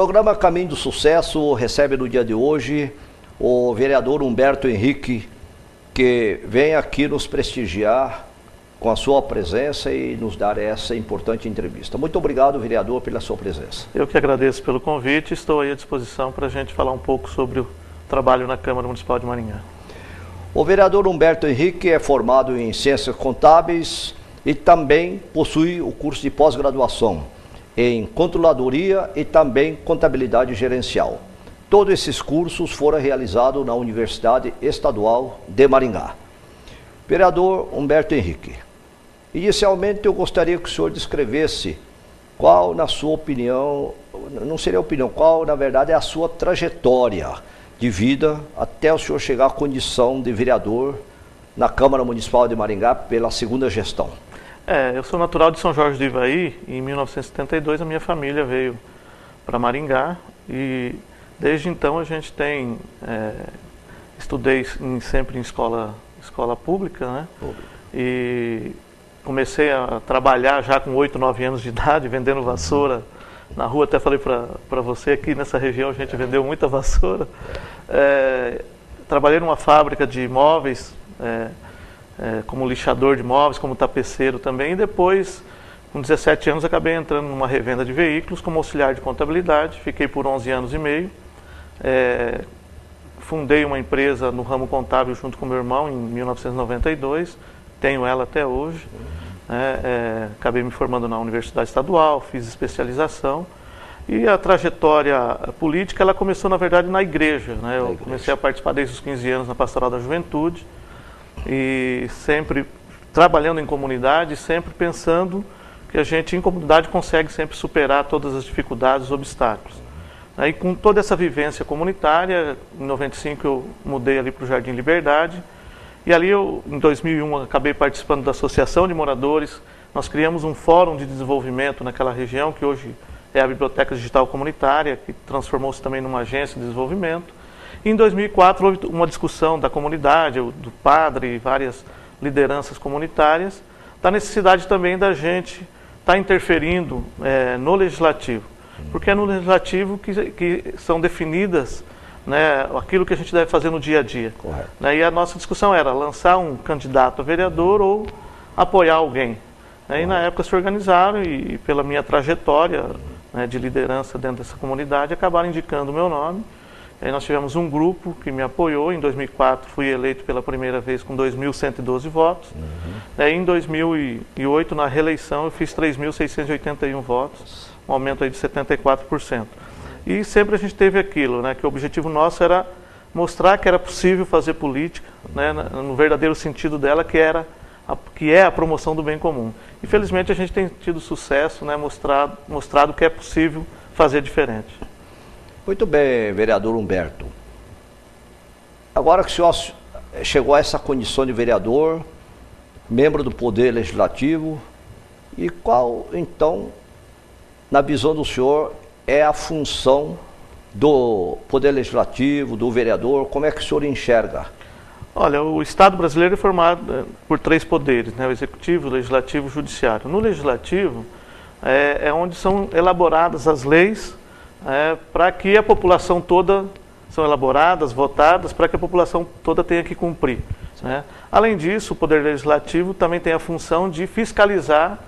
programa Caminho do Sucesso recebe no dia de hoje o vereador Humberto Henrique, que vem aqui nos prestigiar com a sua presença e nos dar essa importante entrevista. Muito obrigado, vereador, pela sua presença. Eu que agradeço pelo convite e estou aí à disposição para a gente falar um pouco sobre o trabalho na Câmara Municipal de Maringá. O vereador Humberto Henrique é formado em Ciências Contábeis e também possui o curso de pós-graduação em Controladoria e também Contabilidade Gerencial. Todos esses cursos foram realizados na Universidade Estadual de Maringá. Vereador Humberto Henrique, inicialmente eu gostaria que o senhor descrevesse qual, na sua opinião, não seria opinião, qual na verdade é a sua trajetória de vida até o senhor chegar à condição de vereador na Câmara Municipal de Maringá pela segunda gestão. Eu sou natural de São Jorge do Ivaí e em 1972 a minha família veio para Maringá e desde então a gente tem, estudei sempre em escola pública, né? E comecei a trabalhar já com 8, 9 anos de idade, vendendo vassoura na rua. Até falei para você, aqui nessa região a gente vendeu muita vassoura. Trabalhei numa fábrica de móveis, como lixador de móveis, como tapeceiro também. E depois, com 17 anos, acabei entrando numa revenda de veículos como auxiliar de contabilidade. Fiquei por 11 anos e meio. Fundei uma empresa no ramo contábil junto com meu irmão em 1992, tenho ela até hoje. Acabei me formando na Universidade Estadual, fiz especialização e a trajetória política ela começou na verdade na igreja. Eu comecei a participar desde os 15 anos na Pastoral da Juventude e sempre trabalhando em comunidade, sempre pensando que a gente em comunidade consegue sempre superar todas as dificuldades, os obstáculos. E com toda essa vivência comunitária, em 95 eu mudei ali para o Jardim Liberdade, e ali eu, em 2001, acabei participando da Associação de Moradores. Nós criamos um fórum de desenvolvimento naquela região, que hoje é a Biblioteca Digital Comunitária, que transformou-se também numa agência de desenvolvimento. E em 2004 houve uma discussão da comunidade, do padre e várias lideranças comunitárias, da necessidade também da gente estar interferindo no legislativo. Porque é no legislativo que são definidas, né, aquilo que a gente deve fazer no dia a dia. E a nossa discussão era lançar um candidato a vereador ou apoiar alguém. E na época se organizaram e pela minha trajetória de liderança dentro dessa comunidade, acabaram indicando o meu nome. Aí nós tivemos um grupo que me apoiou. Em 2004 fui eleito pela primeira vez com 2.112 votos. Em 2008, na reeleição, eu fiz 3.681 votos. Um aumento aí de 74%. E sempre a gente teve aquilo, que o objetivo nosso era mostrar que era possível fazer política, no verdadeiro sentido dela, que é a promoção do bem comum. Infelizmente a gente tem tido sucesso, mostrado que é possível fazer diferente. Muito bem, vereador Humberto. Agora que o senhor chegou a essa condição de vereador, membro do Poder Legislativo, e qual, então, na visão do senhor, é a função do Poder Legislativo, do vereador? Como é que o senhor enxerga? Olha, o Estado brasileiro é formado por 3 poderes, o Executivo, o Legislativo e o Judiciário. No Legislativo é onde são elaboradas as leis para que a população toda, são elaboradas, votadas, para que a população toda tenha que cumprir. Além disso, o Poder Legislativo também tem a função de fiscalizar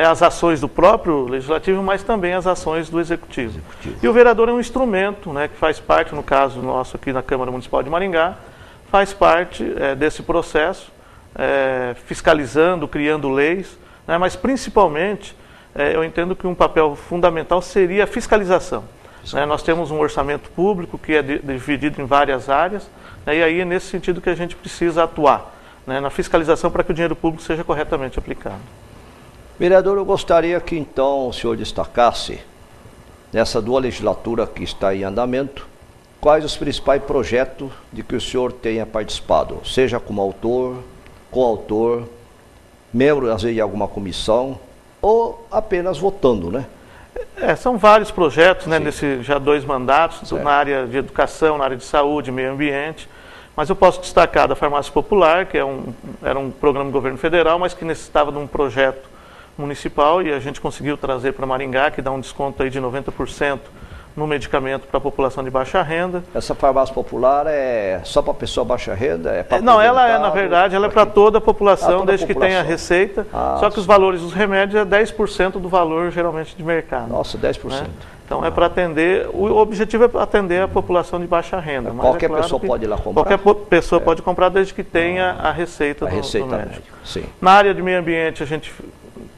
as ações do próprio Legislativo, mas também as ações do Executivo. E o vereador é um instrumento que faz parte, no caso nosso aqui na Câmara Municipal de Maringá, faz parte desse processo, fiscalizando, criando leis, mas principalmente eu entendo que um papel fundamental seria a fiscalização. Nós temos um orçamento público que é dividido em várias áreas, e aí é nesse sentido que a gente precisa atuar, na fiscalização para que o dinheiro público seja corretamente aplicado. Vereador, eu gostaria que então o senhor destacasse, nessa dual legislatura que está em andamento, quais os principais projetos de que o senhor tenha participado, seja como autor, coautor, membro às vezes de alguma comissão, ou apenas votando, São vários projetos, nesses já 2 mandatos, na área de educação, na área de saúde, meio ambiente, mas eu posso destacar da Farmácia Popular, que era um programa do governo federal, mas que necessitava de um projeto municipal, e a gente conseguiu trazer para Maringá, que dá um desconto aí de 90% no medicamento para a população de baixa renda. Essa farmácia popular é só para pessoa baixa renda? Não, ela é, na verdade, ela é para toda a população, desde que tenha receita. Só que os valores dos remédios é 10% do valor, geralmente, de mercado. Nossa, 10%. Né? Então é para atender, o objetivo é atender a população de baixa renda. Mas qualquer pessoa pode ir lá comprar? Qualquer pessoa pode comprar desde que tenha a receita do médico. Sim. Na área de meio ambiente, a gente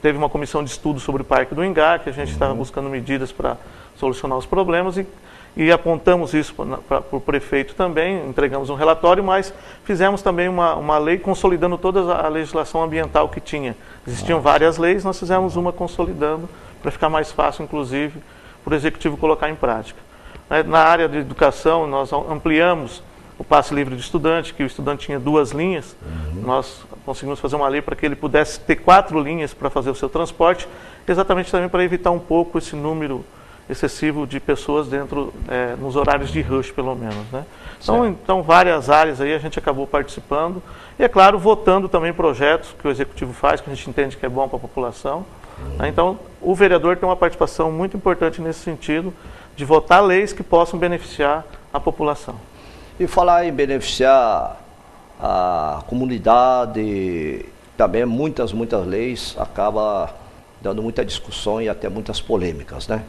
teve uma comissão de estudo sobre o Parque do Ingá, que a gente estava buscando medidas para solucionar os problemas e apontamos isso para o prefeito também, entregamos um relatório, mas fizemos também uma lei consolidando toda a legislação ambiental que tinha. Existiam várias leis, nós fizemos uma consolidando para ficar mais fácil, inclusive, para o Executivo colocar em prática. Na área de educação, nós ampliamos o passe livre do estudante, que o estudante tinha 2 linhas, nós conseguimos fazer uma lei para que ele pudesse ter 4 linhas para fazer o seu transporte, exatamente também para evitar um pouco esse número excessivo de pessoas dentro, nos horários de rush, pelo menos. Né? Então, várias áreas aí a gente acabou participando, e é claro, votando também projetos que o Executivo faz, que a gente entende que é bom para a população. Então, o vereador tem uma participação muito importante nesse sentido, de votar leis que possam beneficiar a população. E falar em beneficiar a comunidade, também muitas leis acaba dando muita discussão e até muitas polêmicas, né?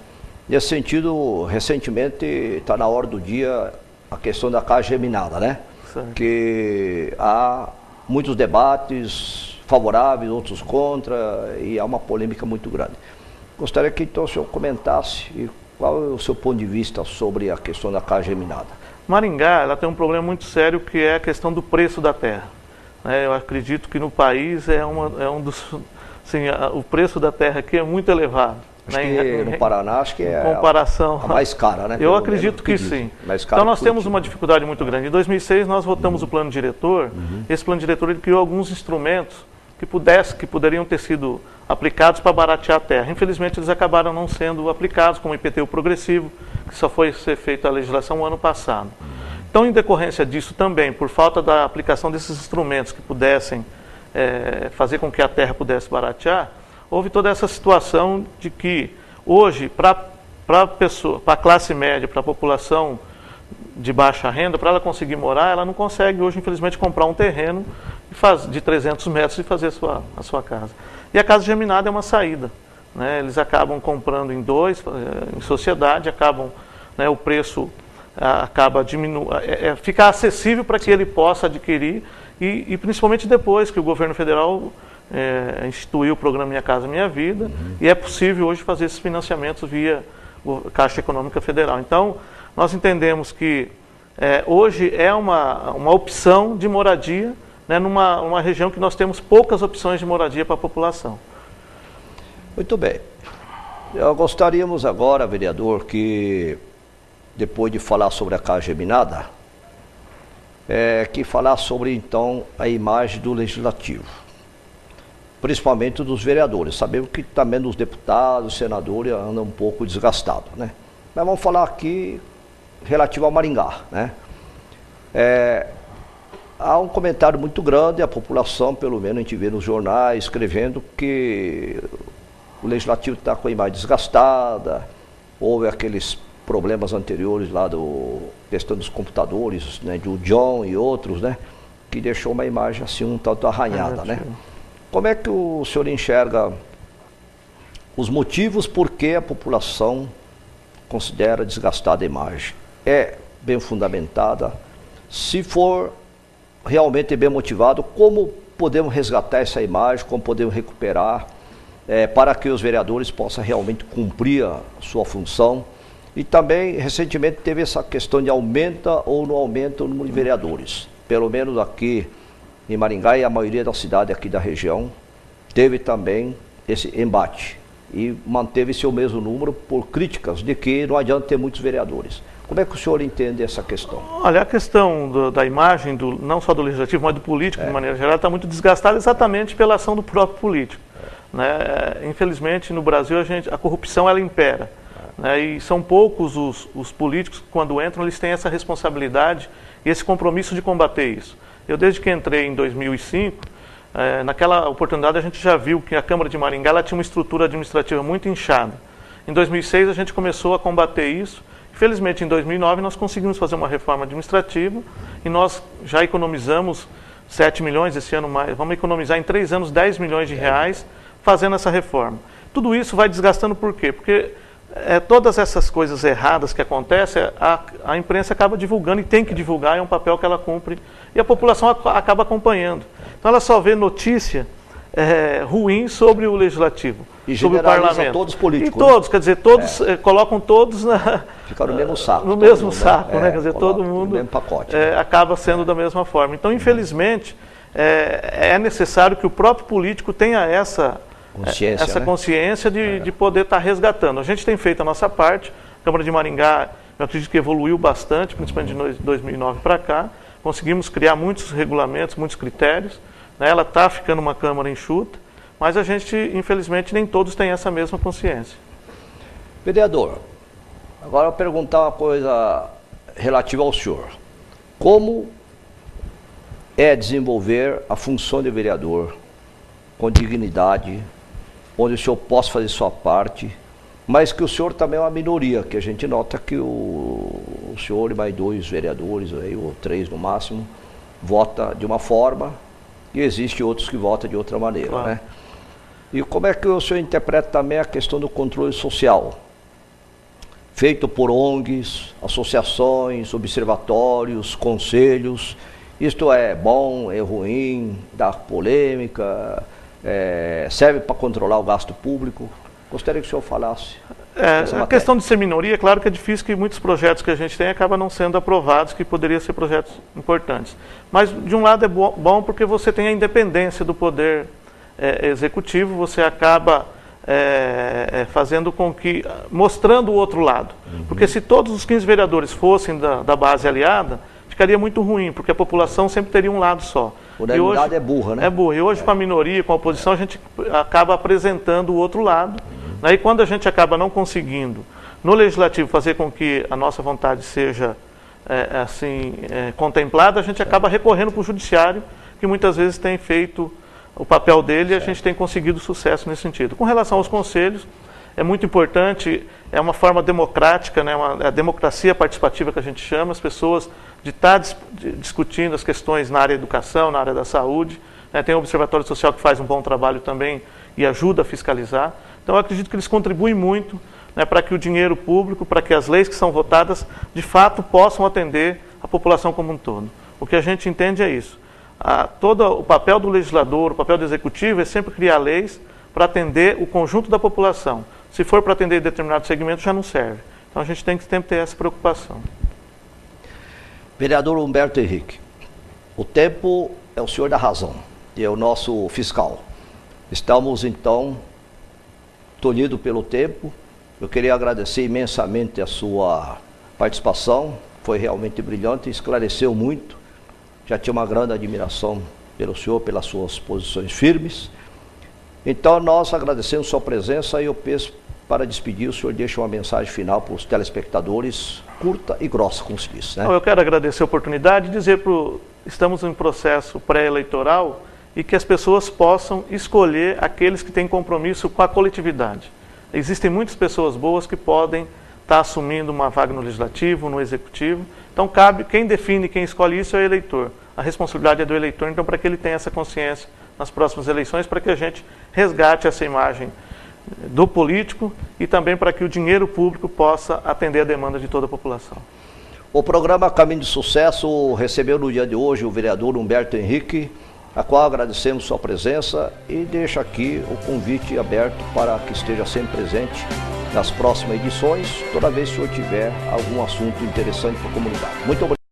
Nesse sentido, recentemente está na hora do dia a questão da casa geminada, né? Certo. Que há muitos debates favoráveis, outros contra, e há uma polêmica muito grande. Gostaria que então o senhor comentasse qual é o seu ponto de vista sobre a questão da casa geminada. Maringá, ela tem um problema muito sério, que é a questão do preço da terra. Eu acredito que no país um dos, assim, o preço da terra aqui é muito elevado. Acho que no Paraná, acho que é comparação, a mais cara, né? Eu acredito que sim. Então nós temos uma dificuldade muito grande. Em 2006 nós votamos o plano diretor. Esse plano diretor ele criou alguns instrumentos que poderiam ter sido aplicados para baratear a terra. Infelizmente eles acabaram não sendo aplicados, como o IPTU progressivo, que só foi ser feita a legislação o ano passado. Então, em decorrência disso também, por falta da aplicação desses instrumentos que pudessem fazer com que a terra pudesse baratear, houve toda essa situação de que hoje, para a classe média, para a população de baixa renda, para ela conseguir morar, ela não consegue hoje, infelizmente, comprar um terreno de 300 metros e fazer a sua casa. E a casa geminada é uma saída. Né? Eles acabam comprando em 2, em sociedade, o preço acaba diminuindo, fica acessível para que ele possa adquirir, e principalmente depois que o governo federal instituiu o programa Minha Casa Minha Vida, e é possível hoje fazer esses financiamentos via Caixa Econômica Federal. Então, nós entendemos que hoje é uma opção de moradia, né, numa região que nós temos poucas opções de moradia para a população. Muito bem. Gostaríamos agora, vereador, que depois de falar sobre a casa geminada, que falar sobre então a imagem do legislativo, principalmente dos vereadores. Sabemos que também dos deputados, senadores andam um pouco desgastados, né? Mas vamos falar aqui relativo ao Maringá, né? Há um comentário muito grande, a população, pelo menos a gente vê nos jornais, escrevendo que o legislativo está com a imagem desgastada, houve aqueles problemas anteriores lá do questão dos computadores, né, do John e outros, né, que deixou uma imagem assim um tanto arranhada, né? Como é que o senhor enxerga os motivos por que a população considera desgastada a imagem? É bem fundamentada? Se for realmente bem motivado, como podemos resgatar essa imagem, como podemos recuperar, para que os vereadores possam realmente cumprir a sua função? E também, recentemente, teve essa questão de aumenta ou não aumenta o número de vereadores. Pelo menos aqui em Maringá e a maioria da cidade aqui da região, teve também esse embate. E manteve-se o mesmo número por críticas de que não adianta ter muitos vereadores. Como é que o senhor entende essa questão? Olha, a questão da imagem, não só do legislativo, mas do político, de maneira geral, está muito desgastada exatamente pela ação do próprio político. Né? Infelizmente, no Brasil, a corrupção ela impera. Né? E são poucos os políticos que, quando entram, eles têm essa responsabilidade e esse compromisso de combater isso. Eu, desde que entrei em 2005, naquela oportunidade a gente já viu que a Câmara de Maringá ela tinha uma estrutura administrativa muito inchada. Em 2006 a gente começou a combater isso Infelizmente, em 2009, nós conseguimos fazer uma reforma administrativa e nós já economizamos 7 milhões esse ano mais. Vamos economizar em 3 anos 10 milhões de reais fazendo essa reforma. Tudo isso vai desgastando por quê? Porque todas essas coisas erradas que acontecem, a imprensa acaba divulgando e tem que divulgar, é um papel que ela cumpre e a população acaba acompanhando. Então ela só vê notícia ruim sobre o Legislativo, e sobre o Parlamento. Todos os políticos. E todos, quer dizer, todos colocam todos fica no mesmo saco. No mesmo saco, né? Quer dizer, todo mundo no mesmo pacote, acaba sendo da mesma forma. Então, infelizmente, é necessário que o próprio político tenha essa consciência de poder estar resgatando. A gente tem feito a nossa parte, a Câmara de Maringá, eu acredito que evoluiu bastante, principalmente de 2009 para cá, conseguimos criar muitos regulamentos, muitos critérios, né? Ela está ficando uma Câmara enxuta, mas a gente, infelizmente, nem todos têm essa mesma consciência. Vereador, agora eu vou perguntar uma coisa relativa ao senhor. Como é desenvolver a função de vereador com dignidade, onde o senhor possa fazer sua parte, mas que o senhor também é uma minoria, que a gente nota que o senhor e mais 2 vereadores, aí, ou 3 no máximo, vota de uma forma e existe outros que votam de outra maneira, claro, né? E como é que o senhor interpreta também a questão do controle social? Feito por ONGs, associações, observatórios, conselhos, isto é bom, é ruim, dá polêmica, serve para controlar o gasto público? Gostaria que o senhor falasse. A questão de ser minoria, claro que é difícil, que muitos projetos que a gente tem acabam não sendo aprovados, que poderiam ser projetos importantes. Mas, de um lado, é bom porque você tem a independência do poder executivo, você acaba fazendo com que, mostrando o outro lado. Porque se todos os 15 vereadores fossem da base aliada, ficaria muito ruim, porque a população sempre teria um lado só. A unanimidade é burra, né? É burra. E hoje, com a minoria, com a oposição, a gente acaba apresentando o outro lado. Né? E quando a gente acaba não conseguindo, no Legislativo, fazer com que a nossa vontade seja contemplada, a gente acaba recorrendo para o Judiciário, que muitas vezes tem feito o papel dele e a gente tem conseguido sucesso nesse sentido. Com relação aos conselhos, é muito importante, é uma forma democrática, né, a democracia participativa que a gente chama, as pessoas de estar discutindo as questões na área da educação, na área da saúde, né, tem o Observatório Social que faz um bom trabalho também e ajuda a fiscalizar. Então eu acredito que eles contribuem muito, né, para que o dinheiro público, para que as leis que são votadas, de fato possam atender a população como um todo. O que a gente entende é isso. Todo o papel do legislador, o papel do executivo é sempre criar leis para atender o conjunto da população. Se for para atender determinado segmento, já não serve. Então a gente tem que sempre ter essa preocupação. Vereador Humberto Henrique, o tempo é o senhor da razão e é o nosso fiscal. Estamos, então, tolhidos pelo tempo. Eu queria agradecer imensamente a sua participação, foi realmente brilhante, esclareceu muito. Já tinha uma grande admiração pelo senhor, pelas suas posições firmes. Então, nós agradecemos sua presença e eu peço, para despedir, o senhor deixa uma mensagem final para os telespectadores, curta e grossa, como se diz, né? Eu quero agradecer a oportunidade de dizer estamos em processo pré-eleitoral e que as pessoas possam escolher aqueles que têm compromisso com a coletividade. Existem muitas pessoas boas que podem estar assumindo uma vaga no Legislativo, no Executivo. Então, quem define, quem escolhe isso é o eleitor. A responsabilidade é do eleitor, então, para que ele tenha essa consciência nas próximas eleições, para que a gente resgate essa imagem do político e também para que o dinheiro público possa atender a demanda de toda a população. O programa Caminho de Sucesso recebeu no dia de hoje o vereador Humberto Henrique, a qual agradecemos sua presença e deixa aqui o convite aberto para que esteja sempre presente nas próximas edições, toda vez que o senhor tiver algum assunto interessante para a comunidade. Muito obrigado.